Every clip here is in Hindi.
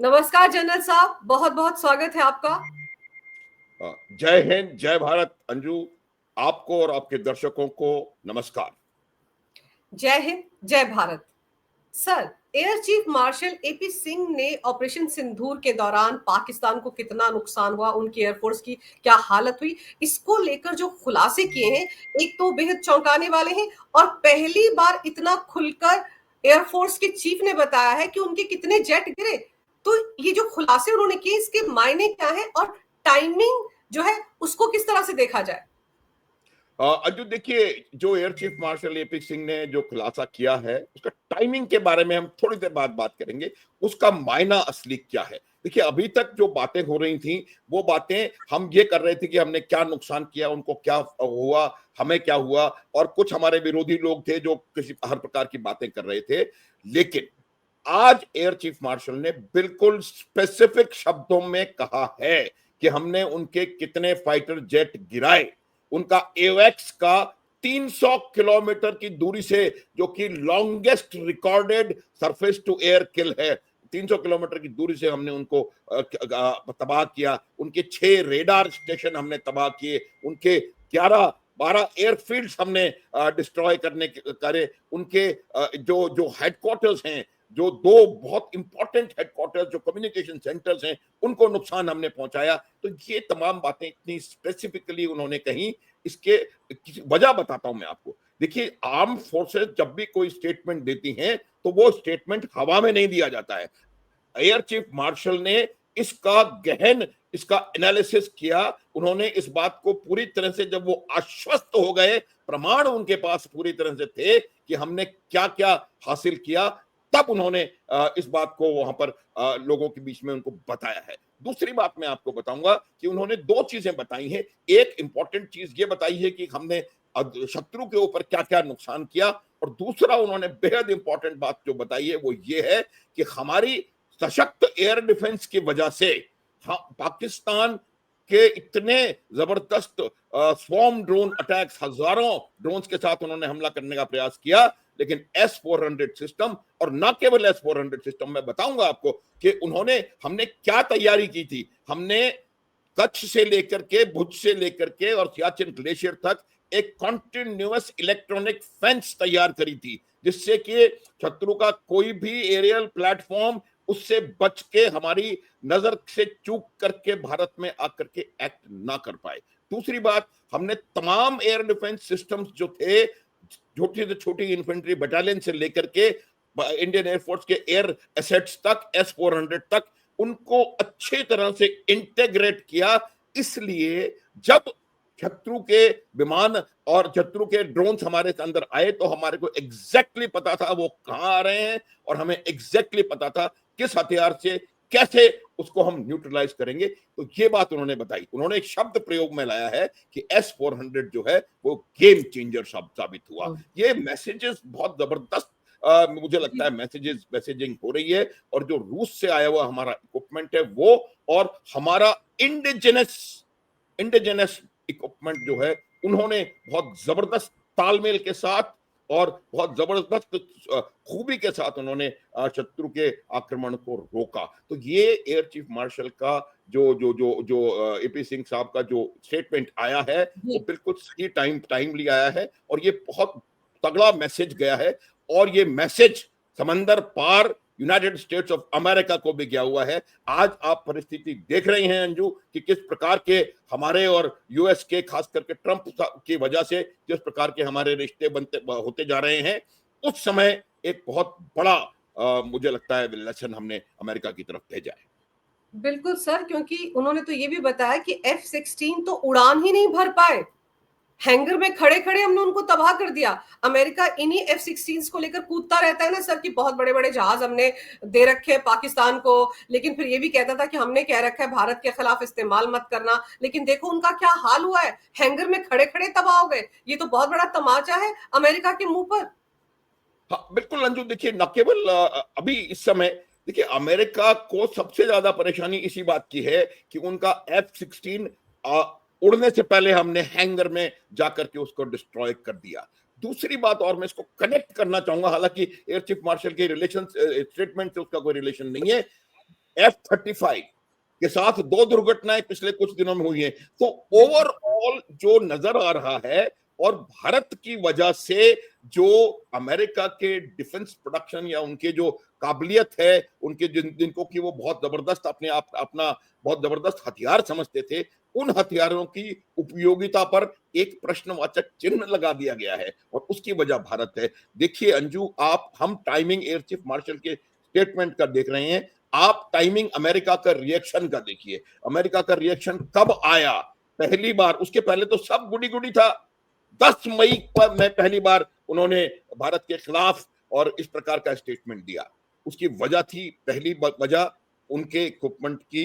नमस्कार जनरल साहब, बहुत बहुत स्वागत है आपका। जय हिंद, जय भारत। अंजू, आपको और आपके दर्शकों को नमस्कार। जय हिंद, जय Bharat. Sir, air chief marshal AP Singh ने ऑपरेशन सिंदूर के दौरान पाकिस्तान को कितना नुकसान हुआ, उनकी एयरफोर्स की क्या हालत हुई, इसको लेकर जो खुलासे किए हैं, एक तो बेहद चौंकाने वाले हैं। और पहली बार इतना खुलकर एयरफोर्स के चीफ ने बताया है कि उनके कितने जेट गिरे। तो ये जो खुलासे उन्होंने किए, इसके मायने क्या है और टाइमिंग जो है उसको किस तरह से देखा जाए? अंजू, देखिए, जो air chief marshal AP Singh ने जो खुलासा किया है उसका टाइमिंग के बारे में हम थोड़ी देर बाद बात करेंगे। उसका मायना असली क्या है? देखिए, अभी तक जो बातें हो रही थी वो बातें हम ये कर रहे थे कि हमने क्या नुकसान किया, उनको क्या हुआ, हमें क्या हुआ, और कुछ हमारे विरोधी लोग थे जो किसी हर प्रकार की बातें कर रहे थे। लेकिन आज एयर चीफ मार्शल ने बिल्कुल स्पेसिफिक शब्दों में कहा है कि हमने उनके कितने फाइटर जेट गिराए। उनका एवेक्स का 300 किलोमीटर की दूरी से, जो कि longest recorded surface to air kill है, 300 किलोमीटर की दूरी से हमने उनको तबाह किया। उनके 6 रेडार स्टेशन हमने तबाह किए, उनके 11-12 एयरफील्ड्स हमने डिस्ट्रॉय करने करे। उनके जो जो हेडक्वार्टर्स हैं, जो 2 बहुत इंपॉर्टेंट हेडक्वार्टर्स, जो कम्युनिकेशन सेंटर्स हैं, उनको नुकसान हमने पहुंचाया। तो ये तमाम बातें इतनी स्पेसिफिकली उन्होंने कही। इसके वजह बताता हूं मैं आपको। देखिए, आर्म फोर्सेस जब भी कोई स्टेटमेंट देती हैं तो वो स्टेटमेंट हवा में नहीं दिया जाता है। एयर चीफ मार्शल ने इसका गहन इसका एनालिसिस किया। उन्होंने इस बात को पूरी तरह से, जब वो आश्वस्त हो गए, प्रमाण उनके पास पूरी तरह से थे कि हमने क्या क्या हासिल किया, तब उन्होंने इस बात को वहां पर लोगों के बीच में उनको बताया है। दूसरी बात मैं आपको बताऊंगा कि उन्होंने 2 चीजें बताई हैं। एक इंपॉर्टेंट चीज ये बताई है कि हमने शत्रु के ऊपर क्या क्या नुकसान किया, और दूसरा उन्होंने बेहद इंपॉर्टेंट बात जो बताई है वो ये है कि हमारी सशक्त एयर डिफेंस की वजह से पाकिस्तान के इतने जबरदस्त स्वॉर्म ड्रोन अटैक्स, हजारों ड्रोन्स के साथ उन्होंने हमला करने का प्रयास किया, लेकिन S-400 सिस्टम, और न केवल S-400 सिस्टम, मैं बताऊंगा आपको कि हमने क्या तैयारी की थी। हमने कच्छ से लेकर के, भुज से लेकर के और सियाचिन ग्लेशियर तक एक कॉन्टिन्यूअस इलेक्ट्रॉनिक फेंस तैयार करी थी, जिससे कि शत्रु का कोई भी एरियल प्लेटफॉर्म उससे बच के, हमारी नजर से चूक करके भारत में आकर के एक्ट ना कर पाए। दूसरी बात, हमने तमाम एयर डिफेंस सिस्टम्स जो थे, छोटी से छोटी इन्फेंट्री बटालियन से लेकर के इंडियन एयरफोर्स के एयर एसेट्स तक, S-400 तक, उनको अच्छी तरह से इंटेग्रेट किया। इसलिए जब शत्रु के विमान और शत्रु के ड्रोन्स हमारे अंदर आए तो हमारे को एग्जैक्टली पता था वो कहां आ रहे हैं, और हमें एग्जैक्टली पता था किस हथियार से कैसे उसको हम न्यूट्रलाइज करेंगे। तो ये बात उन्होंने बताई। उन्होंने एक शब्द प्रयोग में लाया है कि S-400 जो है वो गेम चेंजर शब्द साबित हुआ। ये मैसेजेस बहुत जबरदस्त, मुझे लगता है मैसेजिंग हो रही है। और जो रूस से आया हुआ हमारा इक्विपमेंट है वो, और हमारा इंडिजिनस इंडिजिनस इक्विपमेंट जो है, उन्होंने बहुत जबरदस्त तालमेल के साथ और बहुत जबरदस्त खूबी के साथ उन्होंने शत्रु के आक्रमण को रोका। तो ये एयर चीफ मार्शल का जो जो जो जो एपी सिंह साहब का जो स्टेटमेंट आया है वो बिल्कुल सही टाइमली आया है, और ये बहुत तगड़ा मैसेज गया है। और ये मैसेज समंदर पार यूनाइटेड स्टेट्स ऑफ अमेरिका को भी गया हुआ है। आज आप परिस्थिति देख रहे हैं अंजू कि किस प्रकार के हमारे और यूएस के, खास करके ट्रंप की वजह से जिस प्रकार के हमारे रिश्ते बनते होते जा रहे हैं। उस समय एक बहुत बड़ा मुझे लगता है लेसन हमने अमेरिका की तरफ भेजा है। बिल्कुल सर, क्योंकि उन्होंने तो ये भी बताया कि F-16 तो उड़ान ही नहीं भर पाए, हैंगर में खड़े खड़े हमने उनको तबाह कर दिया। अमेरिका इन्हीं F-16 को लेकर कूदता रहता है ना सर, कि बहुत बड़े बड़े जहाज हमने दे रखे हैं पाकिस्तान को, लेकिन फिर ये भी कहता था कि हमने कह रखा है भारत के खिलाफ इस्तेमाल मत करना। लेकिन देखो उनका क्या हाल हुआ है, हैंगर में खड़े खड़े तबाह हो गए। ये तो बहुत बड़ा तमाचा है अमेरिका के मुंह पर। हाँ, बिल्कुल अंजू, देखिए, न केवल अभी इस समय, देखिए, अमेरिका को सबसे ज्यादा परेशानी इसी बात की है कि उनका F-16 उड़ने से पहले हमने हैंगर में जाकर के उसको डिस्ट्रॉय कर दिया। दूसरी बात, और मैं इसको कनेक्ट करना चाहूंगा, हालांकि एयर चीफ मार्शल के रिलेशन स्टेटमेंट से उसका कोई रिलेशन नहीं है, F-35 के साथ 2 दुर्घटनाएं पिछले कुछ दिनों में हुई हैं। तो ओवरऑल जो नजर आ रहा है, और भारत की वजह से जो अमेरिका के डिफेंस प्रोडक्शन या उनके जो काबिलियत है, उनके जिनको कि वो बहुत जबरदस्त अपने आप अपना बहुत जबरदस्त हथियार समझते थे, उन हथियारों की उपयोगिता पर एक प्रश्नवाचक चिन्ह लगा दिया गया है, और उसकी वजह भारत है। देखिए अंजू, आप हम टाइमिंग एयर चीफ मार्शल के स्टेटमेंट का देख रहे हैं, आप टाइमिंग अमेरिका का रिएक्शन का देखिए। अमेरिका का रिएक्शन कब आया? पहली बार, उसके पहले तो सब गुडी गुडी था। 10 मई पर मैं पहली बार उन्होंने भारत के खिलाफ और इस प्रकार का स्टेटमेंट दिया। उसकी वजह थी, पहली वजह उनके इक्विपमेंट की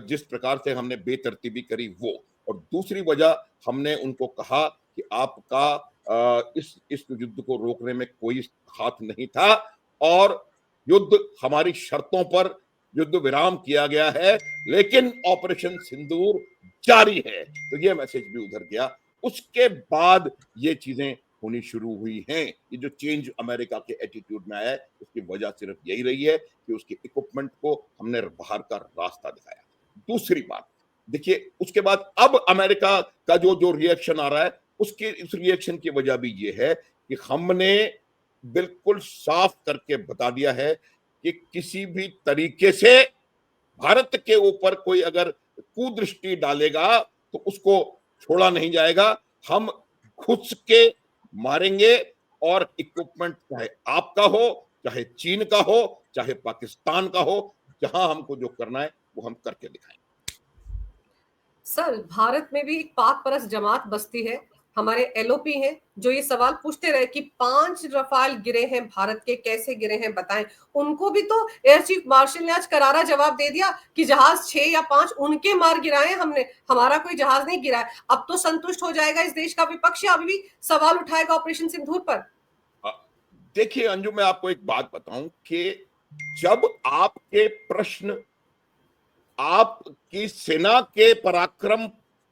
जिस प्रकार से हमने बेतरतीबी करी वो, और दूसरी वजह हमने उनको कहा कि आपका इस युद्ध को रोकने में कोई हाथ नहीं था, और युद्ध हमारी शर्तों पर युद्ध विराम किया गया है, लेकिन ऑपरेशन सिंदूर जारी है। तो ये मैसेज भी उधर गया। उसके बाद ये चीजें होनी शुरू हुई हैं। ये जो चेंज अमेरिका के एटीट्यूड में आया है, उसकी वजह सिर्फ यही रही है कि उसके इक्विपमेंट को हमने बाहर का रास्ता दिखाया। दूसरी बात देखिए, उसके बाद अब अमेरिका का जो जो रिएक्शन आ रहा है, उसके उस रिएक्शन की वजह भी ये है कि हमने बिल्कुल साफ करके बता दिया है कि किसी भी तरीके से भारत के ऊपर कोई अगर कुदृष्टि डालेगा तो उसको छोड़ा नहीं जाएगा। हम घुस के मारेंगे, और इक्विपमेंट चाहे आपका हो, चाहे चीन का हो, चाहे पाकिस्तान का हो, जहां हमको जो करना है वो हम करके दिखाएंगे। सर, भारत में भी एक पाक परस्त जमात बसती है, हमारे एलओपी हैं, जो ये सवाल पूछते रहे कि 5 रफाल गिरे हैं भारत के, कैसे गिरे हैं बताएं। उनको भी तो एयर चीफ मार्शल ने आज करारा जवाब दे दिया कि जहाज 6 या 5 उनके मार गिराए हमने, हमारा कोई जहाज नहीं गिरा है। अब तो संतुष्ट हो जाएगा इस देश का विपक्ष, अभी भी सवाल उठाएगा ऑपरेशन सिंदूर पर? देखिए अंजू, मैं आपको एक बात बताऊं कि जब आपके प्रश्न आपकी सेना के पराक्रम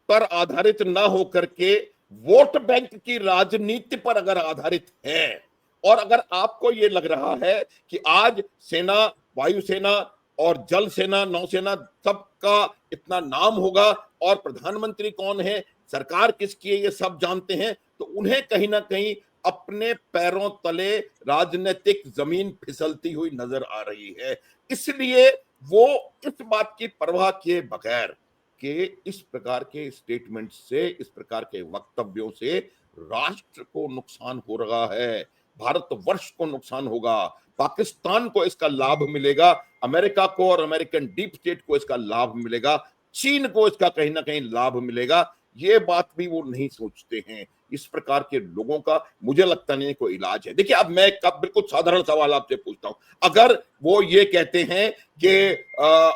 पर आधारित ना होकर के वोट बैंक की राजनीति पर अगर आधारित है, और अगर आपको ये लग रहा है कि आज सेना, वायुसेना और जल सेना, नौसेना सबका इतना नाम होगा, और प्रधानमंत्री कौन है, सरकार किसकी है, ये सब जानते हैं, तो उन्हें कहीं ना कहीं अपने पैरों तले राजनीतिक जमीन फिसलती हुई नजर आ रही है। इसलिए वो इस बात की परवाह किए बगैर कि इस प्रकार के स्टेटमेंट से, इस प्रकार के वक्तव्यों से राष्ट्र को नुकसान हो रहा है, भारतवर्ष को नुकसान होगा, पाकिस्तान को इसका लाभ मिलेगा, अमेरिका को और अमेरिकन डीप स्टेट को इसका लाभ मिलेगा, चीन को इसका कहीं ना कहीं लाभ मिलेगा, ये बात भी वो नहीं सोचते हैं। इस प्रकार के लोगों का मुझे लगता नहीं कोई इलाज है। देखिए, अब मैं कब बिल्कुल साधारण सवाल आपसे पूछता हूं, अगर वो ये कहते हैं कि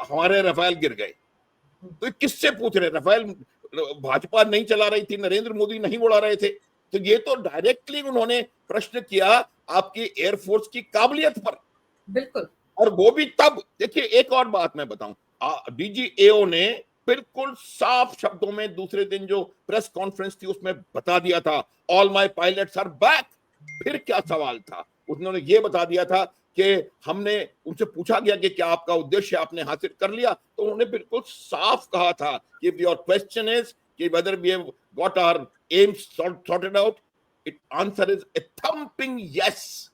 हमारे रफाल गिर गए, तो किससे पूछ रहे? रफाल भाजपा नहीं चला रही थी, नरेंद्र मोदी नहीं उड़ा रहे थे, तो ये तो डायरेक्टली उन्होंने प्रश्न किया आपकी एयरफोर्स की काबिलियत पर। बिल्कुल। और वो भी तब, देखिए एक और बात मैं बताऊं, डीजीएओ ने बिल्कुल साफ शब्दों में दूसरे दिन जो प्रेस कॉन्फ्रेंस थी उसमें बता दिया था, all my pilots are back. फिर क्या सवाल था? उन्होंने ये बता दिया था कि हमने उनसे पूछा गया कि क्या आपका उद्देश्य आपने हासिल कर लिया, तो उन्होंने बिल्कुल साफ कहा था कि योर क्वेश्चन इज कि whether we have got our aims sorted out, it answer is a thumping yes.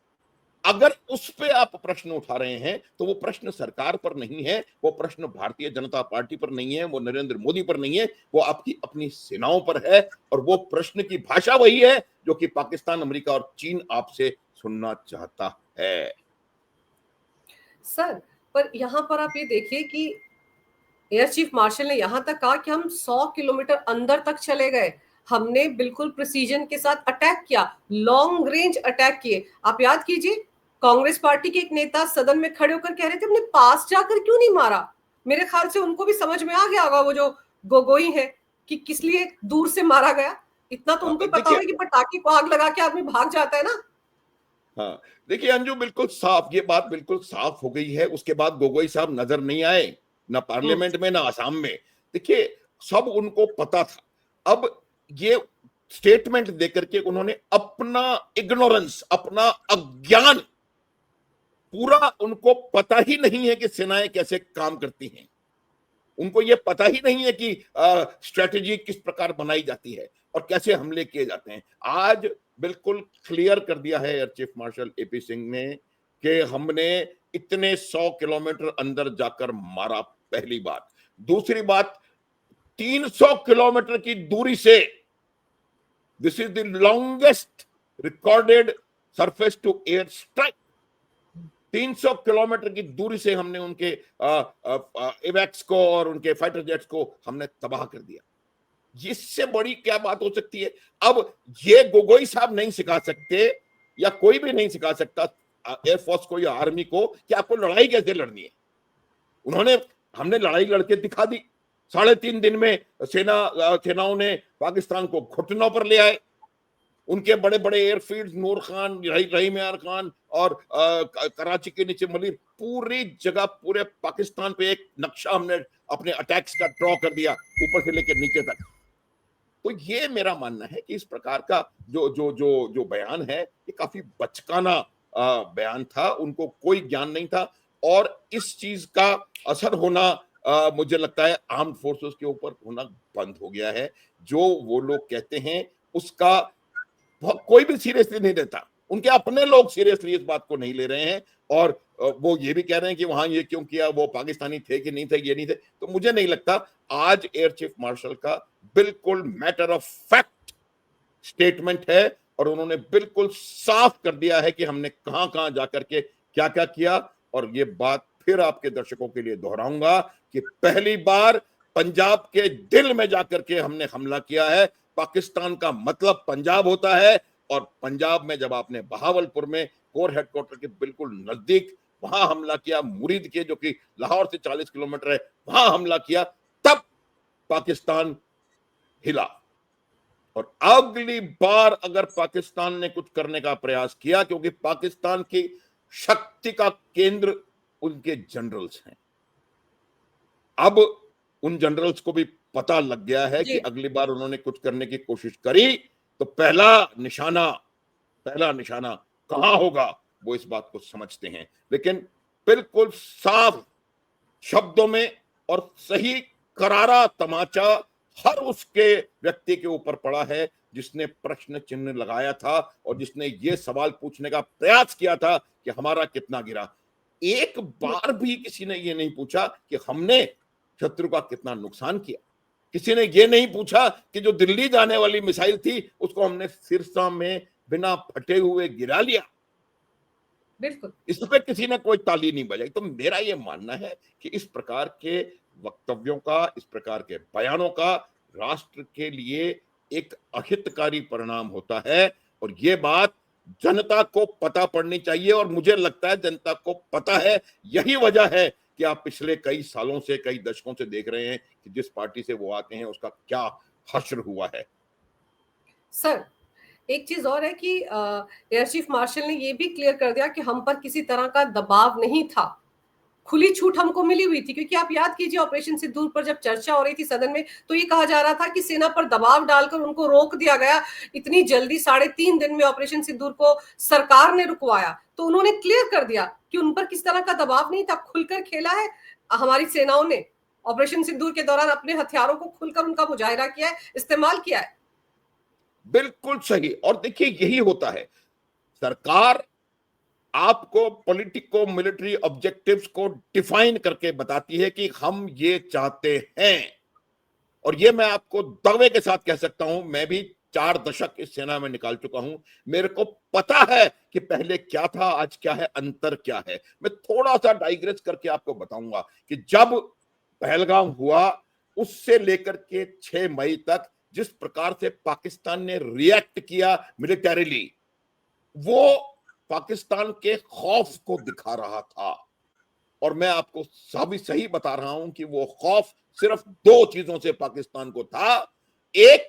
अगर उस पे आप प्रश्न उठा रहे हैं तो वो प्रश्न सरकार पर नहीं है, वो प्रश्न भारतीय जनता पार्टी पर नहीं है, वो नरेंद्र मोदी पर नहीं है, वो आपकी अपनी सेनाओं पर है, और वो प्रश्न की भाषा वही है जो कि पाकिस्तान, अमेरिका और चीन आपसे सुनना चाहता है। सर, पर यहां पर आप ये देखिए कि एयर चीफ मार्शल ने यहां तक कहा कि हम 100 किलोमीटर अंदर तक चले गए, हमने बिल्कुल प्रिसीजन के साथ अटैक किया, लॉन्ग रेंज अटैक किए। आप याद कीजिए, कांग्रेस पार्टी के एक नेता सदन में खड़े होकर कह रहे थे हमने पास जाकर क्यों नहीं मारा। मेरे ख्याल से उनको भी समझ में आ गया होगा, वो जो गोगोई है, कि किस लिए दूर से मारा गया। इतना तो उनको पता होगा कि पटाखे को आग लगा के आदमी भाग जाता है ना। हाँ, देखिए अंजू, बिल्कुल साफ, ये बात बिल्कुल साफ हो गई है। उसके बाद गोगोई साहब नजर नहीं आए, ना पार्लियामेंट में ना आसाम में। देखिए, सब उनको पता था। अब ये स्टेटमेंट देकर के उन्होंने अपना इग्नोरेंस, अपना अज्ञान पूरा उनको पता ही नहीं है कि सेनाएं कैसे काम करती हैं। उनको ये पता ही नहीं है कि स्ट्रेटेजी किस प्रकार बनाई जाती है और कैसे हमले किए जाते हैं। आज बिल्कुल क्लियर कर दिया है air chief marshal AP Singh ने कि हमने इतने 100 किलोमीटर अंदर जाकर मारा, पहली बात। दूसरी बात, 300 किलोमीटर की दूरी से, this is the longest recorded surface to air strike. 300 kilometre की दूरी से हमने उनके इवैक्स को और उनके फाइटर जेट्स को हमने तबाह कर दिया। इससे बड़ी क्या बात हो सकती है? अब ये गोगोई साहब नहीं सिखा सकते, या कोई भी नहीं सिखा सकता एयरफोर्स को या आर्मी को कि आपको लड़ाई कैसे लड़नी है। हमने लड़ाई लड़के दिखा दी। 3.5 दिन में सेनाओं ने पाकिस्तान को घुटनों पर ले आए। उनके बड़े बड़े एयरफील्ड, नूर खान, रहीम यार खान और कराची के नीचे मलिर, पूरी जगह पूरे पाकिस्तान पे एक नक्शा हमने अपने अटैक्स का ड्रॉ कर दिया, ऊपर से लेकर नीचे तक। तो ये मेरा मानना है कि इस प्रकार का जो बयान है, ये काफी बचकाना बयान था। उनको कोई ज्ञान नहीं था और इस चीज का असर होना मुझे लगता है आर्म्ड फोर्सेस के ऊपर होना बंद हो गया है। जो वो लोग कहते हैं उसका कोई भी सीरियसली नहीं लेता। उनके अपने लोग सीरियसली इस बात को नहीं ले रहे हैं और वो ये भी कह रहे हैं कि वहां ये क्यों किया, वो पाकिस्तानी थे कि नहीं थे, ये नहीं थे। तो मुझे नहीं लगता। आज एयर चीफ मार्शल का बिल्कुल मैटर ऑफ फैक्ट स्टेटमेंट है और उन्होंने बिल्कुल साफ कर दिया है कि हमने कहां कहां जाकर के क्या क्या किया। और ये बात फिर आपके दर्शकों के लिए दोहराऊंगा कि पहली बार पंजाब के दिल में जाकर के हमने हमला किया है। पाकिस्तान का मतलब पंजाब होता है और पंजाब में जब आपने बहावलपुर में कोर हेडक्वार्टर के बिल्कुल नजदीक वहां हमला किया, मुरीद के जो कि लाहौर से 40 किलोमीटर है, वहां हमला किया, तब पाकिस्तान हिला। और अगली बार अगर पाकिस्तान ने कुछ करने का प्रयास किया, क्योंकि पाकिस्तान की शक्ति का केंद्र उनके जनरल्स हैं, अब उन जनरल्स को भी पता लग गया है कि अगली बार उन्होंने कुछ करने की कोशिश करी तो पहला निशाना कहां होगा, वो इस बात को समझते हैं। लेकिन बिल्कुल साफ शब्दों में और सही करारा तमाचा हर उसके व्यक्ति के ऊपर पड़ा है जिसने प्रश्न चिन्ह लगाया था और जिसने ये सवाल पूछने का प्रयास किया था कि हमारा कितना गिरा। एक बार भी किसी ने ये नहीं पूछा कि हमने शत्रु का कितना नुकसान किया। किसी ने ये नहीं पूछा कि जो दिल्ली जाने वाली मिसाइल थी उसको हमने सिरसा में बिना फटे हुए गिरा लिया। बिल्कुल, इस पे किसी ने कोई ताली नहीं बजाई। तो मेरा ये मानना है कि इस प्रकार के वक्तव्यों का, इस प्रकार के बयानों का राष्ट्र के लिए एक अहितकारी परिणाम होता है और ये बात जनता को पता पड़नी चाहिए। और मुझे लगता है जनता को पता है। यही वजह है कि आप पिछले कई सालों से, कई दशकों से देख रहे हैं कि जिस पार्टी से वो आते हैं उसका क्या हश्र हुआ है। सर एक चीज और है कि एयर चीफ मार्शल ने ये भी क्लियर कर दिया कि हम पर किसी तरह का दबाव नहीं था, खुली छूट हमको मिली हुई थी। क्योंकि आप याद कीजिए ऑपरेशन सिंदूर पर जब चर्चा हो रही थी सदन में, तो ये कहा जा रहा था कि सेना पर दबाव डालकर उनको रोक दिया गया। इतनी जल्दी 3.5 दिन में ऑपरेशन सिंदूर को सरकार ने रुकवाया। तो उन्होंने क्लियर कर दिया कि उन पर किस तरह का दबाव नहीं था, खुलकर खेला है हमारी सेनाओं ने। ऑपरेशन सिंदूर के दौरान अपने हथियारों को खुलकर उनका मुजाहिरा किया है, इस्तेमाल किया है। बिल्कुल सही। और देखिए यही होता है, सरकार आपको पॉलिटिको मिलिट्री ऑब्जेक्टिव्स को डिफाइन करके बताती है कि हम ये चाहते हैं। और ये मैं आपको दावे के साथ कह सकता हूं, मैं भी 4 दशक इस सेना में निकाल चुका हूं। मेरे को पता है कि पहले क्या था, आज क्या है, अंतर क्या है। मैं थोड़ा सा डाइग्रेस करके आपको बताऊंगा कि जब पहलगाम हुआ उससे लेकर के 6 मई तक जिस प्रकार से पाकिस्तान ने रिएक्ट किया मिलिटरीली, वो पाकिस्तान के खौफ को दिखा रहा था। और मैं आपको सही बता रहा हूं कि वो खौफ सिर्फ 2 चीजों से पाकिस्तान को था। एक,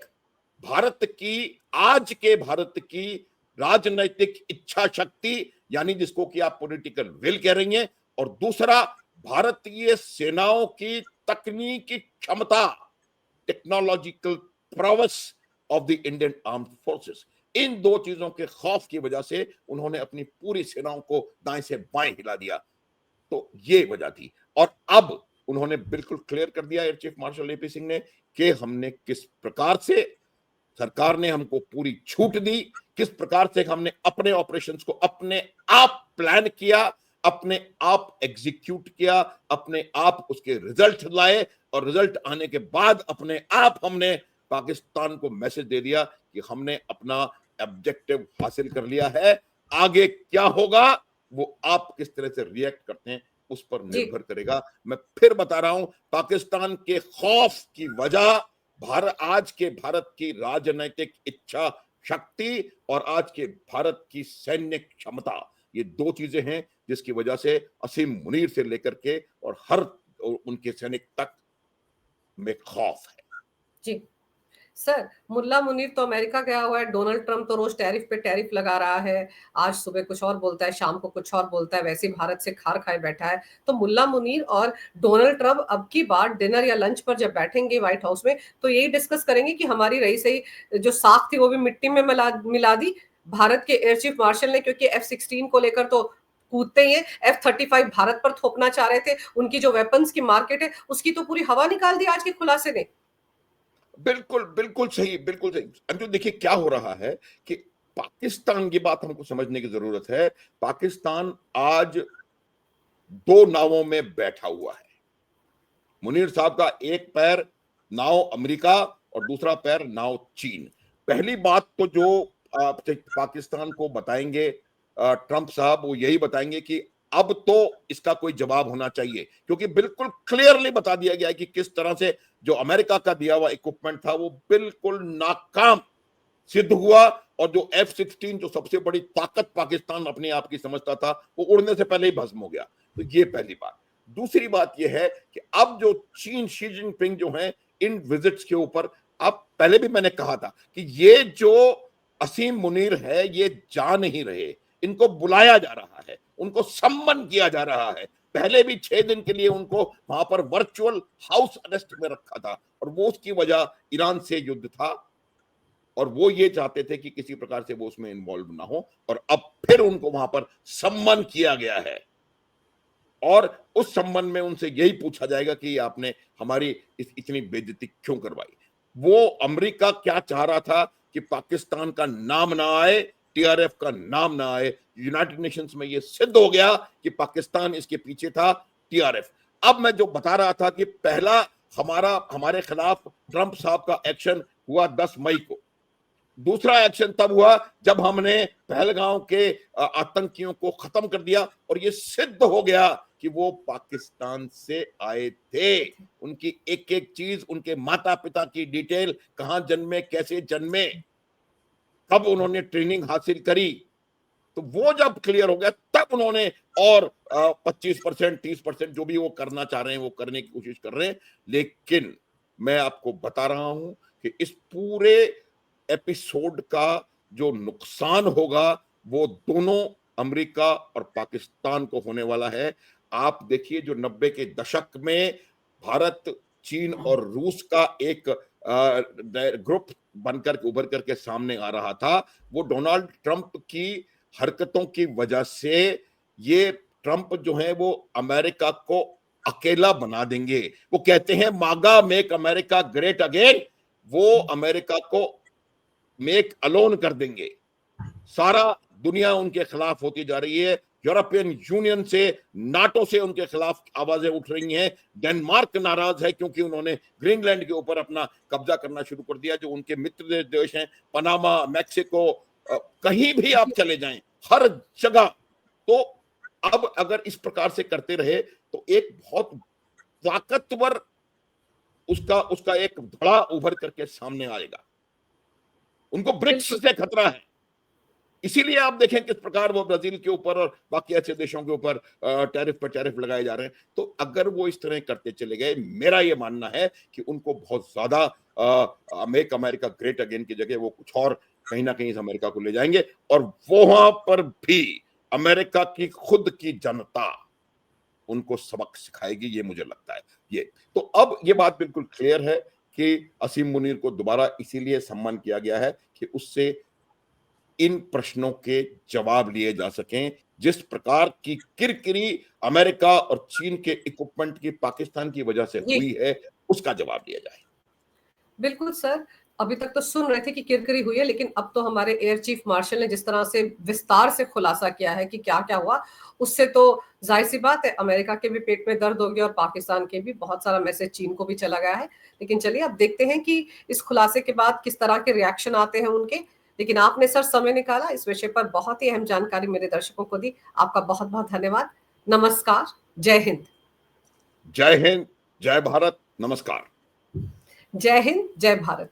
आज के भारत की राजनैतिक इच्छा शक्ति, यानी जिसको कि आप पॉलिटिकल विल कह रही हैं, और दूसरा भारतीय सेनाओं की तकनीकी क्षमता, technological prowess of the Indian armed forces। इन दो चीजों के खौफ की वजह से उन्होंने अपनी पूरी सेनाओं को दाएं से बाएं हिला दिया। तो ये वजह थी। और अब उन्होंने बिल्कुल क्लियर कर दिया air chief marshal AP Singh ने कि हमने किस प्रकार से, सरकार ने हमको पूरी छूट दी, किस प्रकार से हमने अपने ऑपरेशंस को अपने आप प्लान किया, अपने आप एग्जीक्यूट किया, अपने आप उसके रिजल्ट लाए, और रिजल्ट आने के बाद अपने आप हमने पाकिस्तान को मैसेज दे दिया कि हमने अपना ऑब्जेक्टिव हासिल कर लिया है। आगे क्या होगा वो आप किस तरह से रिएक्ट करते हैं उस पर जी। निर्भर करेगा। मैं फिर बता रहा हूं, पाकिस्तान के खौफ की वजह आज के भारत की राजनीतिक इच्छा शक्ति और आज के भारत की सैन्य क्षमता, ये दो चीजें हैं जिसकी वजह से असीम मुनीर से लेकर के और हर उनके सैनिक तक में खौफ है। जी सर, मुल्ला मुनीर तो अमेरिका गया हुआ है, डोनाल्ड ट्रंप तो रोज टैरिफ पे टैरिफ लगा रहा है, आज सुबह कुछ और बोलता है, शाम को कुछ और बोलता है, वैसे ही भारत से खार खाए बैठा है। तो मुल्ला मुनीर और डोनाल्ड ट्रंप अब की बार डिनर या लंच पर जब बैठेंगे व्हाइट हाउस में, तो यही डिस्कस करेंगे कि हमारी रही सही जो साख थी वो भी मिट्टी में मिला दी भारत के एयर चीफ मार्शल ने, क्योंकि F-16 को लेकर तो कूदते ही है, F-35 भारत पर थोपना चाह रहे थे, उनकी जो वेपन्स की मार्केट है उसकी तो पूरी हवा निकाल दी आज के खुलासे ने। बिल्कुल बिल्कुल सही, बिल्कुल सही। अंजू देखिए क्या हो रहा है कि पाकिस्तान की बात हमको समझने की जरूरत है। पाकिस्तान आज दो नावों में बैठा हुआ है। मुनीर साहब का एक पैर नाव अमेरिका और दूसरा पैर नाव चीन। पहली बात तो जो पाकिस्तान को बताएंगे ट्रंप साहब, वो यही बताएंगे कि अब तो इसका कोई जवाब होना चाहिए, क्योंकि बिल्कुल क्लियरली बता दिया गया है कि किस तरह से जो अमेरिका का दिया हुआ इक्विपमेंट था वो बिल्कुल नाकाम सिद्ध हुआ, और जो F-16 जो सबसे बड़ी ताकत पाकिस्तान अपने आप की समझता था वो उड़ने से पहले ही भस्म हो गया। तो ये पहली बात। दूसरी बात ये है कि अब जो चीन शी जिनपिंग जो है इन विजिट्स के ऊपर, अब पहले भी मैंने कहा था कि ये जो असीम मुनीर है ये जा नहीं रहे, इनको बुलाया जा रहा है, उनको सम्मन किया जा रहा है। पहले भी 6 दिन के लिए उनको वहां पर वर्चुअल हाउस अरेस्ट में रखा था, और वो उसकी वजह ईरान से युद्ध था, और वो ये चाहते थे कि किसी प्रकार से वो उसमें इन्वॉल्व ना हो, और अब फिर उनको वहां पर सम्मान किया गया है। और उस संबंध में उनसे यही पूछा जाएगा कि आपने हमारी इतनी बेइज्जती क्यों करवाई। वो अमेरिका क्या चाह रहा था कि पाकिस्तान का नाम ना आए, टीआरएफ का नाम ना आए। यूनाइटेड नेशंस में ये सिद्ध हो गया कि पाकिस्तान इसके पीछे था, टीआरएफ। अब मैं जो बता रहा था कि पहला हमारे खिलाफ ट्रंप साहब का एक्शन हुआ 10 मई को, दूसरा एक्शन तब हुआ जब हमने पहलगांव के आतंकियों को खत्म कर दिया, और ये सिद्ध हो गया कि वो पाकिस्तान से आए थे। उनकी एक एक चीज, उनके माता पिता की डिटेल, कहां जन्मे, कैसे जन्मे, कब उन्होंने ट्रेनिंग हासिल करी, तो वो जब क्लियर हो गया तब उन्होंने और 25% 30% जो भी वो करना चाह रहे हैं वो करने की कोशिश कर रहे हैं। लेकिन मैं आपको बता रहा हूं कि इस पूरे एपिसोड का जो नुकसान होगा वो दोनों अमेरिका और पाकिस्तान को होने वाला है। आप देखिए जो 90 के दशक में भारत, चीन और रूस का एक ग्रुप बनकर उभर करके सामने आ रहा था, वो डोनाल्ड ट्रंप की हरकतों की वजह से, ये ट्रंप जो है वो अमेरिका को अकेला बना देंगे। वो कहते हैं मागा मेक अमेरिका ग्रेट अगेन, वो अमेरिका को मेक अलोन कर देंगे। सारा दुनिया उनके खिलाफ होती जा रही है, यूरोपियन यूनियन से, नाटो से उनके खिलाफ आवाजें उठ रही हैं। डेनमार्क नाराज है क्योंकि उन्होंने ग्रीनलैंड के ऊपर अपना कब्जा करना शुरू कर दिया, जो उनके मित्र देश हैं, पनामा, मैक्सिको, कहीं भी आप चले जाएं, हर जगह। तो अब अगर इस प्रकार से करते रहे तो एक बहुत ताकतवर उसका उसका एक धड़ा उभर करके सामने आएगा। उनको ब्रिक्स बिल्कुल। से खतरा है। इसीलिए आप देखें किस प्रकार वो ब्राजील के ऊपर और बाकी ऐसे देशों के ऊपर टैरिफ पर टैरिफ लगाए जा रहे हैं। तो अगर वो इस तरह करते चले गए, मेरा ये मानना है कि उनको बहुत ज्यादा मेक अमेरिका ग्रेट अगेन की जगह वो कुछ और कहीं ना कहीं इस अमेरिका को ले जाएंगे, और वहां पर भी अमेरिका की खुद की जनता उनको सबक सिखाएगी, ये मुझे लगता है। ये तो अब ये बात बिल्कुल क्लियर है कि असीम मुनीर को दोबारा इसीलिए सम्मान किया गया है कि उससे इन प्रश्नों के जवाब लिए जा सकें। जिस प्रकार की किरकिरी अमेरिका और चीन के इक्विपमेंट की पाकिस्तान की वजह से जी हुई है, उसका जवाब दिया जाए। बिल्कुल सर। अभी तक तो सुन रहे थे कि किरकिरी हुई है, लेकिन अब तो हमारे एयर चीफ मार्शल ने जिस तरह से विस्तार से खुलासा किया है कि क्या क्या हुआ, उससे तो जाहिर सी बात है अमेरिका के भी पेट में दर्द हो गया और पाकिस्तान के भी। बहुत सारा मैसेज चीन को भी चला गया है। लेकिन चलिए अब देखते हैं कि इस खुलासे के बाद किस तरह के रिएक्शन आते हैं उनके। लेकिन आपने सर समय निकाला, इस विषय पर बहुत ही अहम जानकारी मेरे दर्शकों को दी। आपका बहुत बहुत धन्यवाद। नमस्कार। जय हिंद। जय हिंद, जय भारत, नमस्कार। जय हिंद, जय भारत।